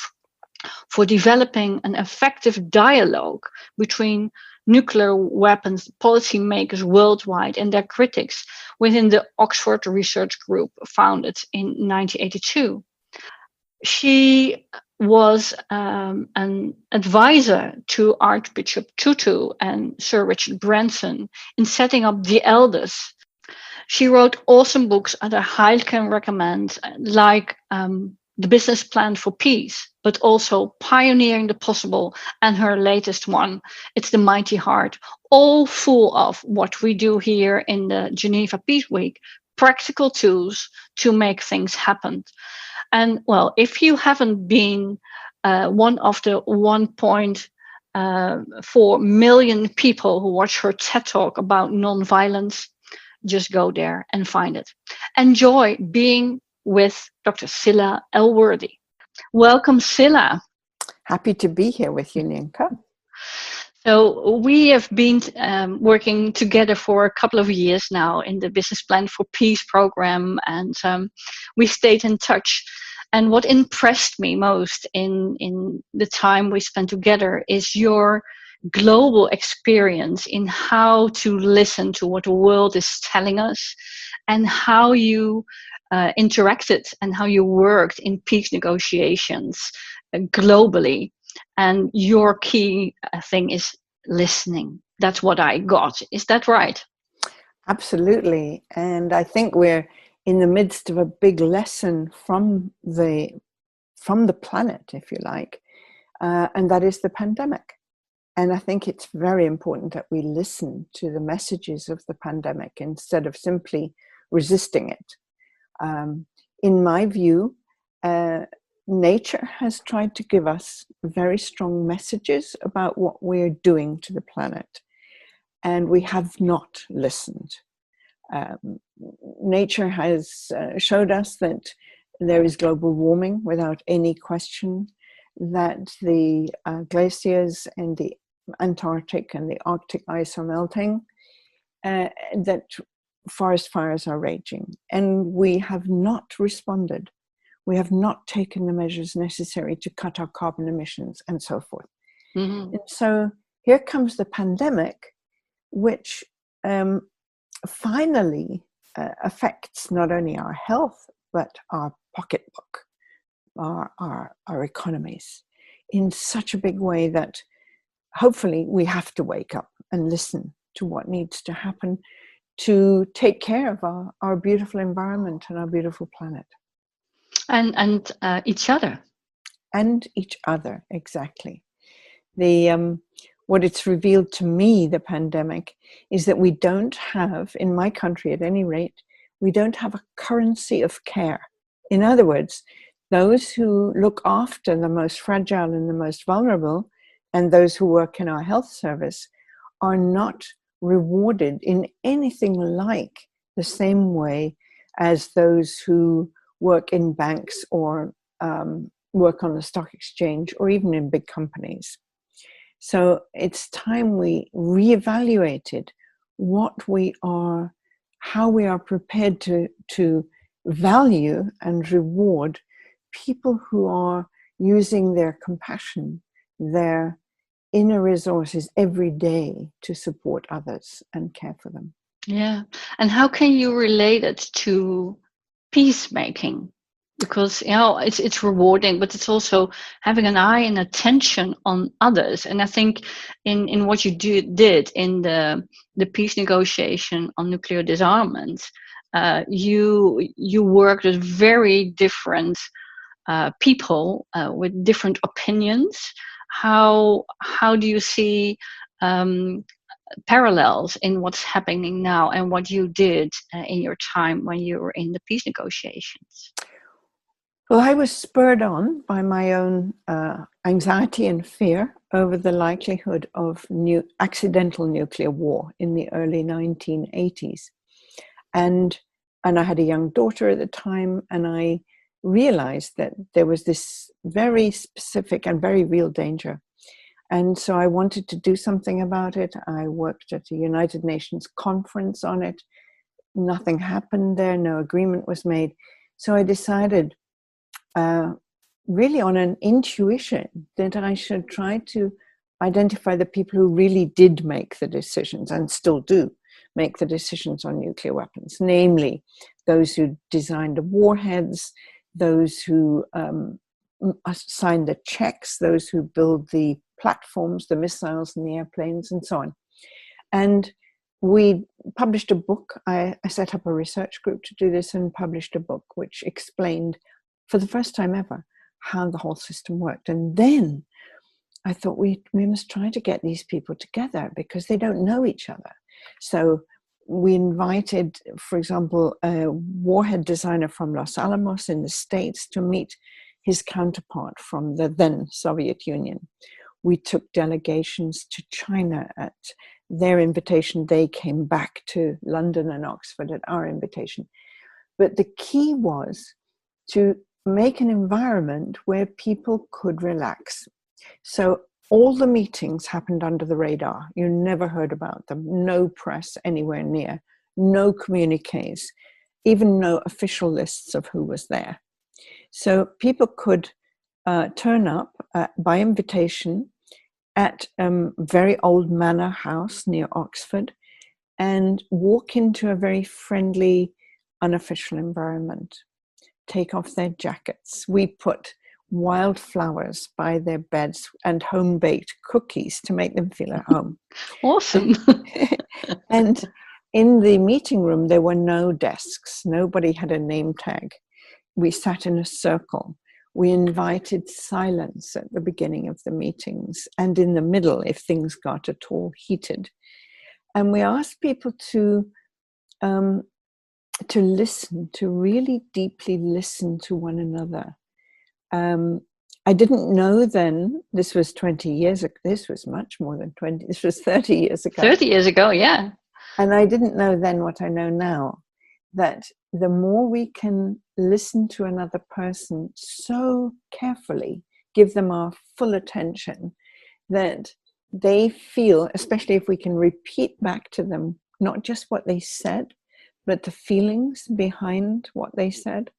for developing an effective dialogue between nuclear weapons policymakers worldwide and their critics within the Oxford Research Group founded in 1982. She was an advisor to Archbishop Tutu and Sir Richard Branson in setting up the Elders. She wrote awesome books that I highly can recommend, like The Business Plan for Peace, but also Pioneering the Possible, and her latest one, It's the Mighty Heart, all full of what we do here in the Geneva Peace Week, practical tools to make things happen. And well, if you haven't been one of the 1.4 million people who watch her TED Talk about nonviolence, just go there and find it. Enjoy being with Dr. Scilla El Worthy. Welcome, Scilla. Happy to be here with you, Nienke. So we have been working together for a couple of years now in the Business Plan for Peace program, and we stayed in touch. And what impressed me most in the time we spent together is your global experience in how to listen to what the world is telling us, and how you interacted and how you worked in peace negotiations globally. And your key thing is listening. That's what I got. Is that right? Absolutely. And I think we're in the midst of a big lesson from the planet, if you like, and that is the pandemic. And I think it's very important that we listen to the messages of the pandemic instead of simply resisting it. In my view, nature has tried to give us very strong messages about what we're doing to the planet, and we have not listened. Nature has showed us that there is global warming without any question, that the glaciers and the Antarctic and the Arctic ice are melting, that forest fires are raging, and we have not responded. We have not taken the measures necessary to cut our carbon emissions and so forth. Mm-hmm. And so here comes the pandemic, which finally affects not only our health, but our pocketbook, our economies, in such a big way that hopefully we have to wake up and listen to what needs to happen to take care of our beautiful environment and our beautiful planet. And each other. And each other, exactly. What it's revealed to me, the pandemic, is that we don't have, in my country at any rate, we don't have a currency of care. In other words, those who look after the most fragile and the most vulnerable, and those who work in our health service, are not rewarded in anything like the same way as those who work in banks or work on the stock exchange or even in big companies. So it's time we reevaluated what we are, how we are prepared to value and reward people who are using their compassion, their inner resources every day to support others and care for them. Yeah. And how can you relate it to peacemaking? Because it's rewarding, but it's also having an eye and attention on others. And I think in what you did in the peace negotiation on nuclear disarmament, you worked with very different people with different opinions. How do you see parallels in what's happening now and what you did in your time when you were in the peace negotiations? Well, I was spurred on by my own anxiety and fear over the likelihood of accidental nuclear war in the early 1980s. And I had a young daughter at the time, and I realized that there was this very specific and very real danger. And so I wanted to do something about it. I worked at a United Nations conference on it. Nothing happened there, no agreement was made. So I decided, really on an intuition, that I should try to identify the people who really did make the decisions and still do make the decisions on nuclear weapons, namely those who designed the warheads, those who signed the checks, those who build the platforms, the missiles and the airplanes and so on. And we published a book. I set up a research group to do this and published a book which explained for the first time ever how the whole system worked. And then I thought we must try to get these people together because they don't know each other. So we invited, for example, a warhead designer from Los Alamos in the States to meet his counterpart from the then Soviet Union. We took delegations to China at their invitation. They came back to London and Oxford at our invitation. But the key was to make an environment where people could relax. So all the meetings happened under the radar. You never heard about them. No press anywhere near, no communiques, even no official lists of who was there. So people could turn up by invitation at very old manor house near Oxford and walk into a very friendly, unofficial environment. Take off their jackets. We put wildflowers by their beds and home-baked cookies to make them feel at home. Awesome. And in the meeting room, there were no desks. Nobody had a name tag. We sat in a circle. We invited silence at the beginning of the meetings and in the middle if things got at all heated. And we asked people to listen, to really deeply listen to one another. I didn't know then, this was 20 years ago, this was much more than 20, this was 30 years ago. 30 years ago, yeah. And I didn't know then what I know now, that the more we can listen to another person so carefully, give them our full attention, that they feel, especially if we can repeat back to them, not just what they said, but the feelings behind what they said.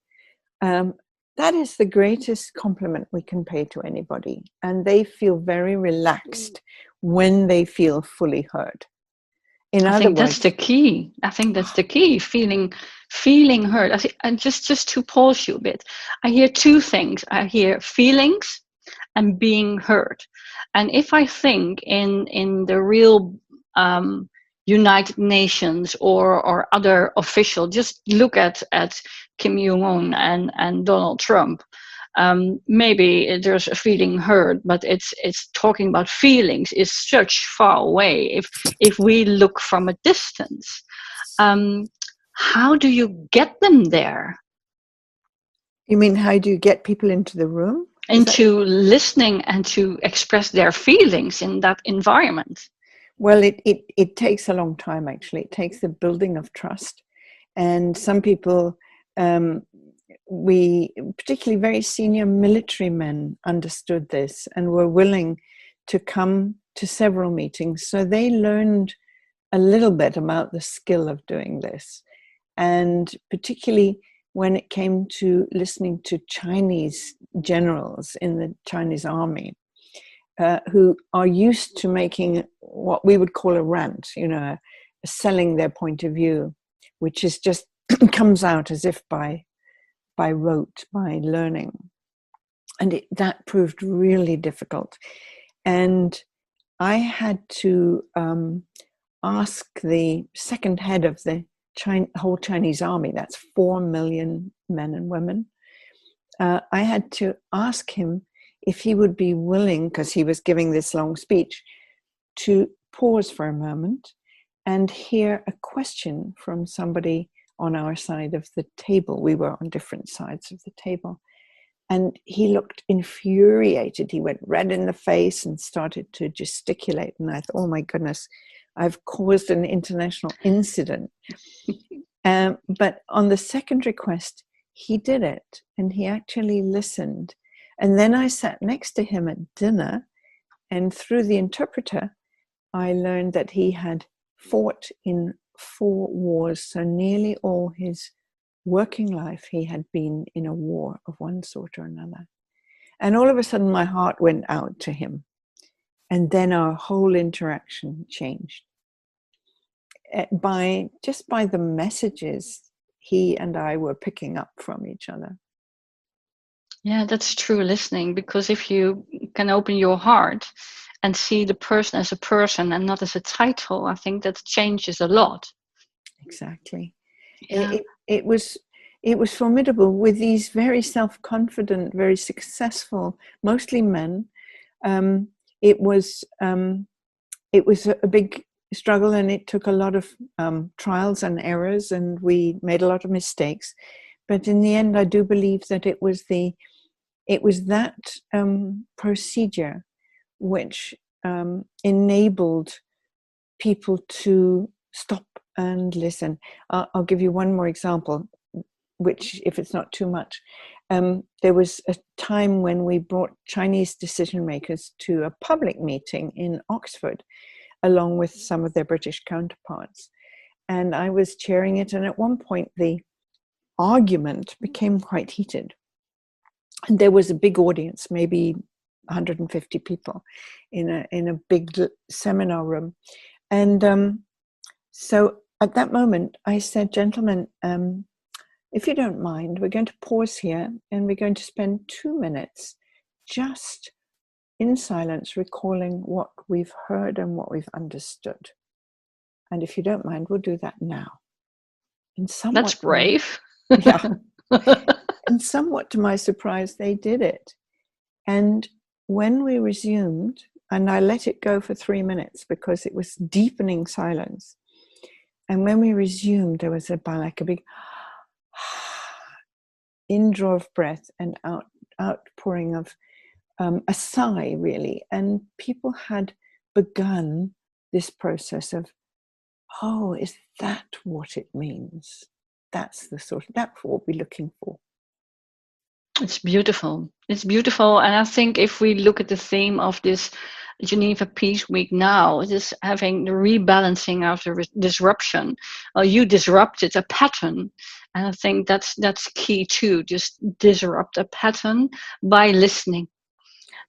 That is the greatest compliment we can pay to anybody. And they feel very relaxed when they feel fully heard. I think that's the key. I think that's the key. Feeling heard. I think, and just to pause you a bit, I hear two things. I hear feelings and being heard. And if I think in the real United Nations or other official, just look at Kim Jong-un and Donald Trump. Maybe there's a feeling heard, but it's talking about feelings is such far away if we look from a distance. How do you get them there? You mean how do you get people into the room? Into listening and to express their feelings in that environment? Well, it takes a long time, actually. It takes the building of trust. And some people, particularly very senior military men, understood this and were willing to come to several meetings. So they learned a little bit about the skill of doing this. And particularly when it came to listening to Chinese generals in the Chinese army, who are used to making what we would call a rant, selling their point of view, which is just comes out as if by rote, by learning. And that proved really difficult. And I had to ask the second head of the whole Chinese army, that's 4 million men and women, I had to ask him if he would be willing, because he was giving this long speech, to pause for a moment and hear a question from somebody on our side of the table. We were on different sides of the table. And he looked infuriated. He went red in the face and started to gesticulate. And I thought, oh my goodness, I've caused an international incident. But on the second request, he did it. And he actually listened. And then I sat next to him at dinner. And through the interpreter, I learned that he had fought in 4 wars. So nearly all his working life, he had been in a war of one sort or another. And all of a sudden, my heart went out to him. And then our whole interaction changed. By the messages he and I were picking up from each other. Yeah, that's true listening, because if you can open your heart and see the person as a person and not as a title, I think that changes a lot. Exactly. Yeah. It was formidable with these very self-confident, very successful, mostly men. It was a big struggle, and it took a lot of trials and errors, and we made a lot of mistakes. But in the end, I do believe that it was that procedure which enabled people to stop and listen. I'll give you one more example, which, if it's not too much, there was a time when we brought Chinese decision makers to a public meeting in Oxford, along with some of their British counterparts. And I was chairing it, and at one point the argument became quite heated. And there was a big audience, maybe 150 people in a big seminar room. And so at that moment, I said, gentlemen, if you don't mind, we're going to pause here and we're going to spend 2 minutes just in silence recalling what we've heard and what we've understood. And if you don't mind, we'll do that now. And that's brave. Yeah. And somewhat to my surprise, they did it. And when we resumed, and I let it go for 3 minutes because it was deepening silence. And when we resumed, there was like a big indraw of breath and outpouring of a sigh, really. And people had begun this process of, oh, is that what it means? That's what we're looking for. It's beautiful. It's beautiful. And I think if we look at the theme of this Geneva Peace Week now, it is having the rebalancing after disruption. You disrupted a pattern. And I think that's key too. Just disrupt a pattern by listening.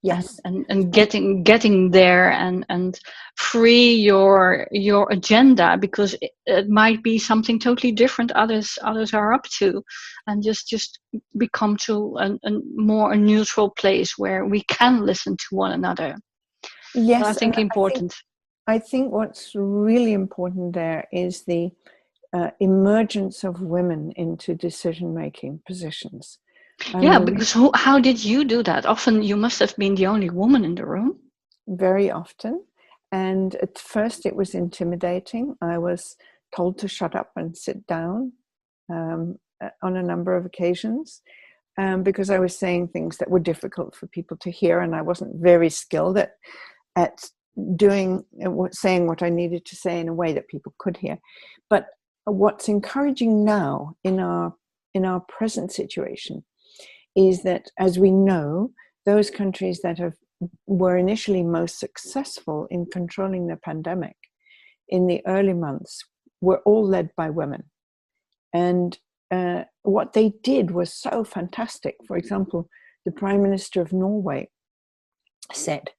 Yes. And getting there and free your agenda, because it might be something totally different others are up to, and just become to a more neutral place where we can listen to one another. Yes, I think important. I think what's really important there is the emergence of women into decision-making positions. Yeah, because how did you do that? Often you must have been the only woman in the room. Very often. And at first it was intimidating. I was told to shut up and sit down on a number of occasions because I was saying things that were difficult for people to hear, and I wasn't very skilled at saying what I needed to say in a way that people could hear. But what's encouraging now in our present situation is that, as we know, those countries that were initially most successful in controlling the pandemic in the early months were all led by women. And what they did was so fantastic. For example, the Prime Minister of Norway said,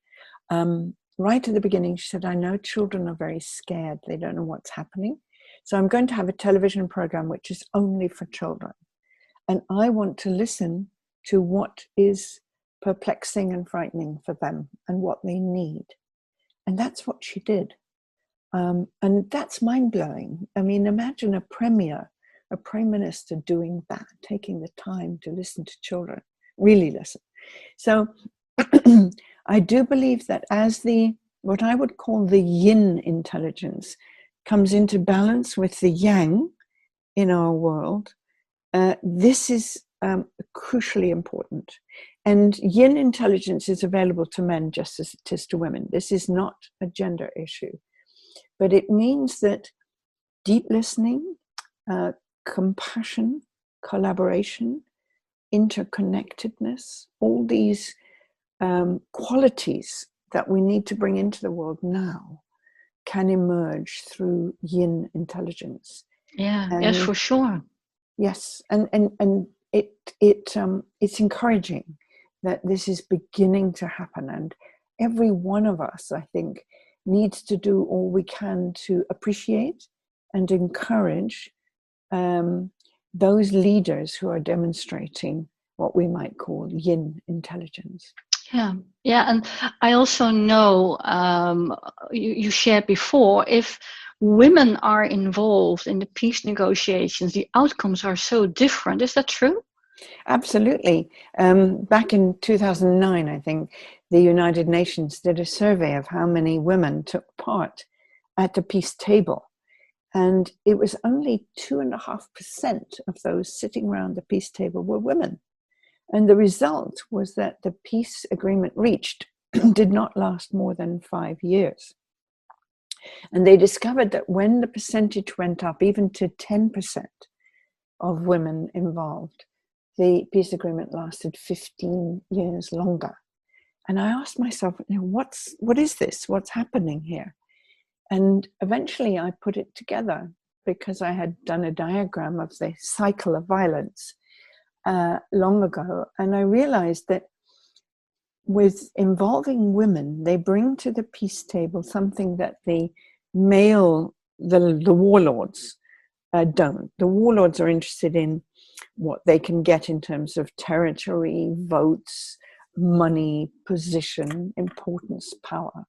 right at the beginning, she said, I know children are very scared. They don't know what's happening. So I'm going to have a television program which is only for children. And I want to listen to what is perplexing and frightening for them and what they need. And that's what she did. And that's mind-blowing. I mean, imagine a premier, a prime minister doing that, taking the time to listen to children, really listen. So I do believe that as what I would call the yin intelligence comes into balance with the yang in our world, this is crucially important. And yin intelligence is available to men just as it is to women. This is not a gender issue. But it means that deep listening, compassion, collaboration, interconnectedness, all these qualities that we need to bring into the world now can emerge through yin intelligence. Yeah, yes, for sure. Yes, and it's encouraging that this is beginning to happen, and every one of us, I think, needs to do all we can to appreciate and encourage those leaders who are demonstrating what we might call yin intelligence. Yeah, and I also know you shared before, if women are involved in the peace negotiations, the outcomes are so different. Is that true? Absolutely. Back in 2009, I think, the United Nations did a survey of how many women took part at the peace table. And it was only 2.5% of those sitting around the peace table were women. And the result was that the peace agreement reached did not last more than 5 years. And they discovered that when the percentage went up even to 10% of women involved, the peace agreement lasted 15 years longer. And I asked myself, what is this? What's happening here? And eventually I put it together because I had done a diagram of the cycle of violence long ago. And I realized that with involving women, they bring to the peace table something that the warlords don't. The warlords are interested in what they can get in terms of territory, votes, money, position, importance, power.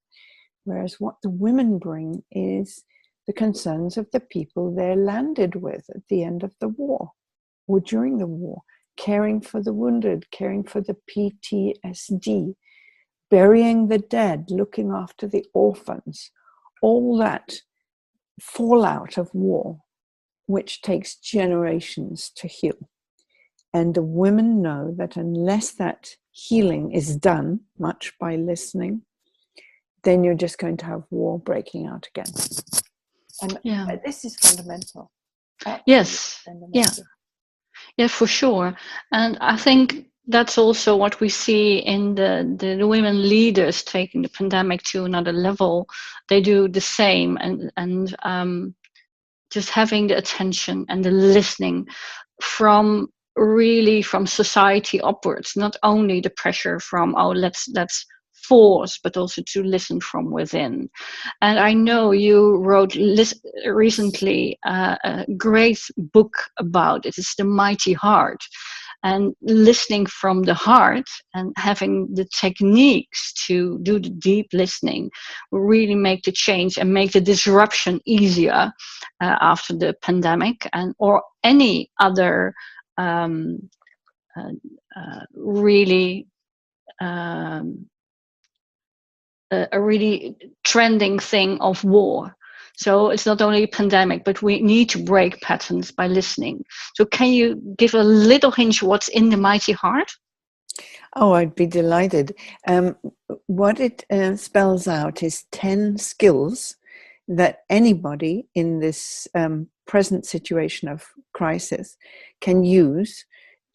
Whereas what the women bring is the concerns of the people they're landed with at the end of the war or during the war, caring for the wounded, caring for the PTSD, burying the dead, looking after the orphans, all that fallout of war, which takes generations to heal. And the women know that unless that healing is done, much by listening, then you're just going to have war breaking out again. And this is fundamental. Yes, fundamental. Yeah, for sure. And I think that's also what we see in the women leaders taking the pandemic to another level. They do the same, and just having the attention and the listening from society upwards, not only the pressure from, let's force, but also to listen from within. And I know you wrote recently a great book about it. It's The Mighty Heart. And listening from the heart and having the techniques to do the deep listening will really make the change and make the disruption easier after the pandemic or any other a really trending thing of war. So it's not only a pandemic, but we need to break patterns by listening. So can you give a little hint what's in The Mighty Heart? Oh, I'd be delighted. What it spells out is 10 skills that anybody in this present situation of crisis can use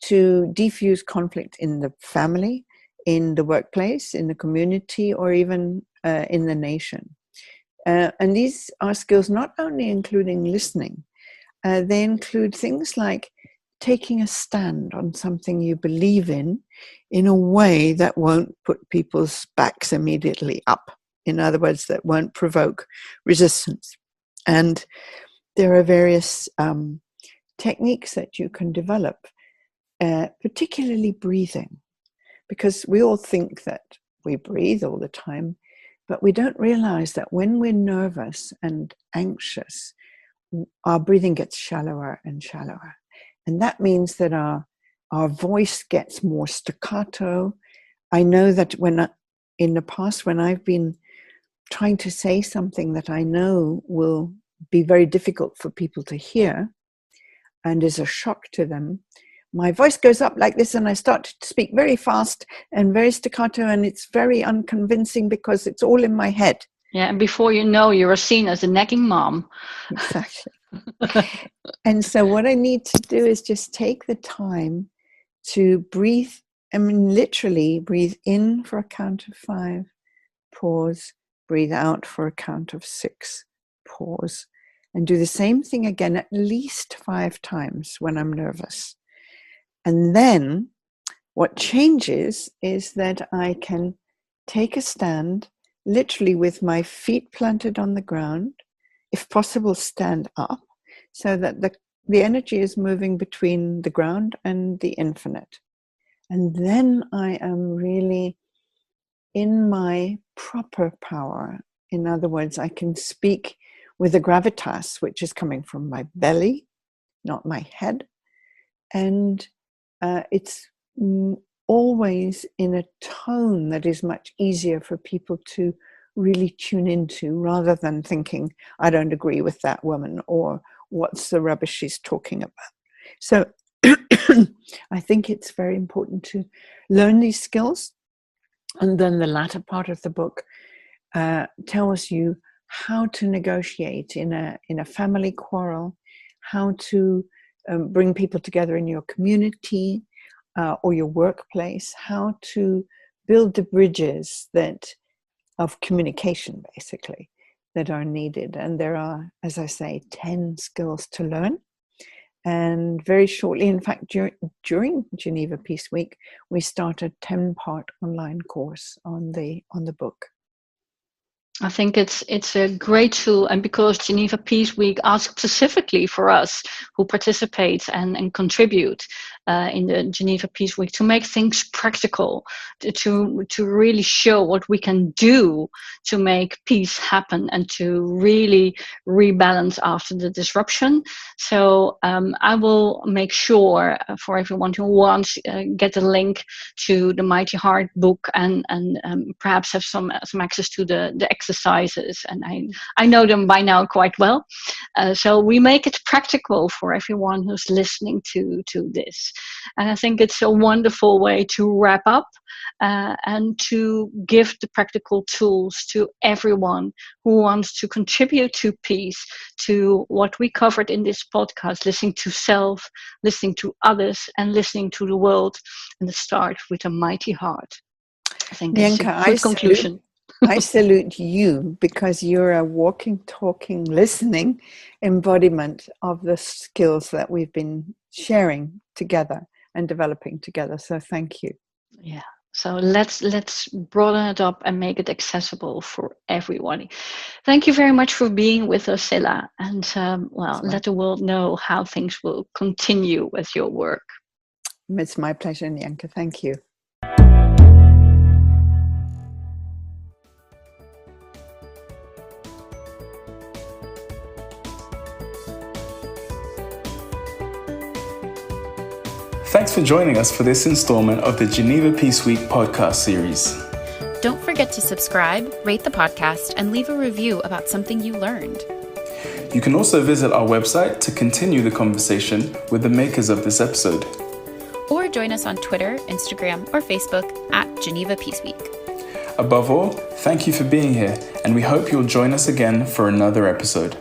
to defuse conflict in the family, in the workplace, in the community, or even in the nation. And these are skills not only including listening, they include things like taking a stand on something you believe in a way that won't put people's backs immediately up. In other words, that won't provoke resistance. And there are various techniques that you can develop, particularly breathing, because we all think that we breathe all the time, but we don't realize that when we're nervous and anxious, our breathing gets shallower and shallower. And that means that our voice gets more staccato. I know that in the past, when I've been trying to say something that I know will be very difficult for people to hear and is a shock to them, my voice goes up like this and I start to speak very fast and very staccato, and it's very unconvincing because it's all in my head. Yeah, and before you know, you're seen as a nagging mom. Exactly. And so what I need to do is just take the time to breathe. I mean, literally breathe in for a count of 5, pause, breathe out for a count of 6, pause, and do the same thing again at least 5 times when I'm nervous. And then what changes is that I can take a stand, literally with my feet planted on the ground, if possible stand up, so that the energy is moving between the ground and the infinite. And then I am really in my proper power. In other words, I can speak with a gravitas, which is coming from my belly, not my head. And it's always in a tone that is much easier for people to really tune into, rather than thinking, I don't agree with that woman, or what's the rubbish she's talking about. So I think it's very important to learn these skills. And then the latter part of the book tells you how to negotiate in a family quarrel, how to bring people together in your community or your workplace, how to build the bridges of communication, basically, that are needed. And there are, as I say, 10 skills to learn. And very shortly, in fact, during Geneva Peace Week, we start a 10-part online course on the book. I think it's a great tool, and because Geneva Peace Week asks specifically for us who participate and contribute in the Geneva Peace Week to make things practical, to really show what we can do to make peace happen and to really rebalance after the disruption. So I will make sure for everyone who wants get a link to the Mighty Heart book and perhaps have some access to the exercises, and I know them by now quite well. So we make it practical for everyone who's listening to this. And I think it's a wonderful way to wrap up and to give the practical tools to everyone who wants to contribute to peace, to what we covered in this podcast, listening to self, listening to others, and listening to the world, and start with a mighty heart. I think that's a good conclusion. I salute you, because you're a walking, talking, listening embodiment of the skills that we've been sharing together and developing together. So thank you. Yeah. So let's broaden it up and make it accessible for everyone. Thank you very much for being with us, Scilla, and let the world know how things will continue with your work. It's my pleasure, Nienke. Thank you. Thanks for joining us for this installment of the Geneva Peace Week podcast series. Don't forget to subscribe, rate the podcast, and leave a review about something you learned. You can also visit our website to continue the conversation with the makers of this episode. Or join us on Twitter, Instagram, or Facebook at Geneva Peace Week. Above all, thank you for being here, and we hope you'll join us again for another episode.